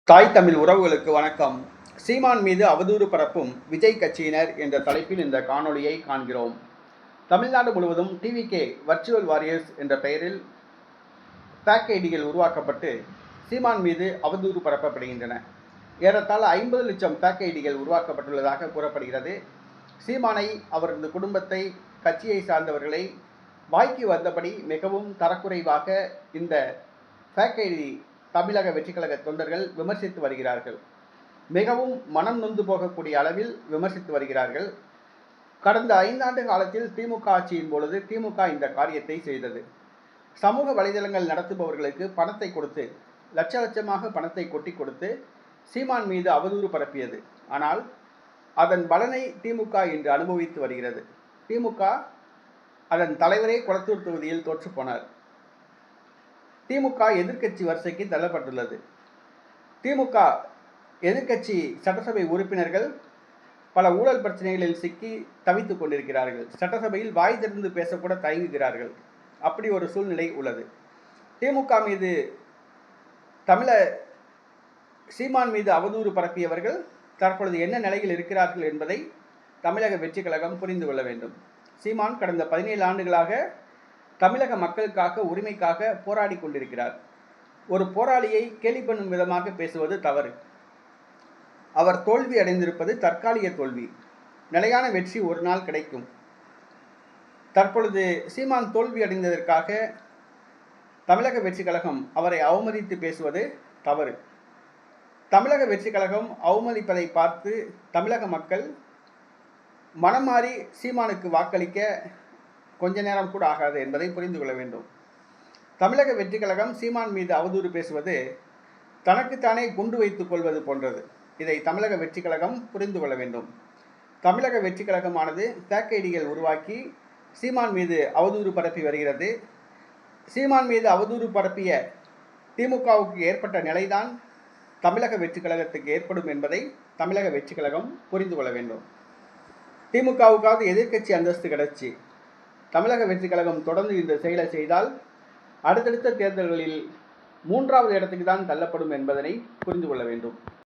தாய் தமிழ் உறவுகளுக்கு வணக்கம். சீமான் மீது அவதூறு பரப்பும் விஜய் கட்சியினர் என்ற தலைப்பில் இந்த காணொளியை காண்கிறோம். தமிழ்நாடு முழுவதும் டிவிகே வர்ச்சுவல் வாரியர்ஸ் என்ற பெயரில் பேக் ஐடிகள் உருவாக்கப்பட்டு சீமான் மீது அவதூறு பரப்பப்படுகின்றன. ஏறத்தாழ 50 லட்சம் பேக் ஐடிகள் உருவாக்கப்பட்டுள்ளதாக கூறப்படுகிறது. சீமானை, அவரது குடும்பத்தை, கட்சியை சார்ந்தவர்களை வாய்க்கு வந்தபடி மிகவும் தரக்குறைவாக இந்த பேக் ஐடி தமிழக வெற்றிக்கழக தொண்டர்கள் விமர்சித்து வருகிறார்கள். மிகவும் மனம் நொந்து போகக்கூடிய அளவில் விமர்சித்து வருகிறார்கள். கடந்த 5 ஆண்டு காலத்தில் திமுக ஆட்சியின் பொழுது திமுக இந்த காரியத்தை செய்தது. சமூக வலைதளங்கள் நடத்துபவர்களுக்கு பணத்தை கொடுத்து, லட்ச லட்சமாக பணத்தை கொட்டி கொடுத்து சீமான் மீது அவதூறு பரப்பியது. ஆனால் அதன் பலனை திமுக இன்று அனுபவித்து வருகிறது. திமுக அதன் தலைவரே கொளத்தூர் தொகுதியில் தோற்று போனார். திமுக எதிர்க்கட்சி வரிசைக்கு தள்ளப்பட்டுள்ளது. திமுக எதிர்க்கட்சி சட்டசபை உறுப்பினர்கள் பல ஊழல் பிரச்சனைகளில் சிக்கி தவித்துக் கொண்டிருக்கிறார்கள். சட்டசபையில் வாய் திறந்து பேசக்கூட தயங்குகிறார்கள். அப்படி ஒரு சூழ்நிலை உள்ளது. திமுக மீது சீமான் மீது அவதூறு பரப்பியவர்கள் தற்பொழுது என்ன நிலையில் இருக்கிறார்கள் என்பதை தமிழக வெற்றி கழகம் புரிந்து கொள்ள வேண்டும். சீமான் கடந்த 17 ஆண்டுகளாக தமிழக மக்களுக்காக, உரிமைக்காக போராடி கொண்டிருக்கிறார். ஒரு போராளியை கேலி பண்ணும் விதமாக பேசுவது தவறு. அவர் தோல்வி அடைந்திருப்பது தற்காலிக தோல்வி. நிலையான வெற்றி ஒரு நாள் கிடைக்கும். தற்பொழுது சீமான் தோல்வி அடைந்ததற்காக தமிழக வெற்றி கழகம் அவரை அவமதித்து பேசுவது தவறு. தமிழக வெற்றி கழகம் அவமதிப்பதை பார்த்து தமிழக மக்கள் மனம் மாறி சீமானுக்கு வாக்களிக்க கொஞ்ச நேரம் கூட ஆகாது என்பதை புரிந்து கொள்ள வேண்டும். தமிழக வெற்றி கழகம் சீமான் மீது அவதூறு பேசுவது தனக்குத்தானே குண்டு வைத்துக் கொள்வது போன்றது. இதை தமிழக வெற்றி கழகம் புரிந்து கொள்ள வேண்டும். தமிழக வெற்றி கழகமானது பேக் ஐடிகள் உருவாக்கி சீமான் மீது அவதூறு பரப்பி வருகிறது. சீமான் மீது அவதூறு பரப்பிய திமுகவுக்கு ஏற்பட்ட நிலைதான் தமிழக வெற்றி கழகத்துக்கு ஏற்படும் என்பதை தமிழக வெற்றி கழகம் புரிந்து கொள்ள வேண்டும். திமுகவுக்காவது எதிர்க்கட்சி அந்தஸ்து கிடைச்சி, தமிழக வெற்றி கழகம் தொடர்ந்து இந்த செயலை செய்தால் அடுத்தடுத்த தேர்தல்களில் 3வது இடத்துக்கு தான் தள்ளப்படும் என்பதனை புரிந்து கொள்ள வேண்டும்.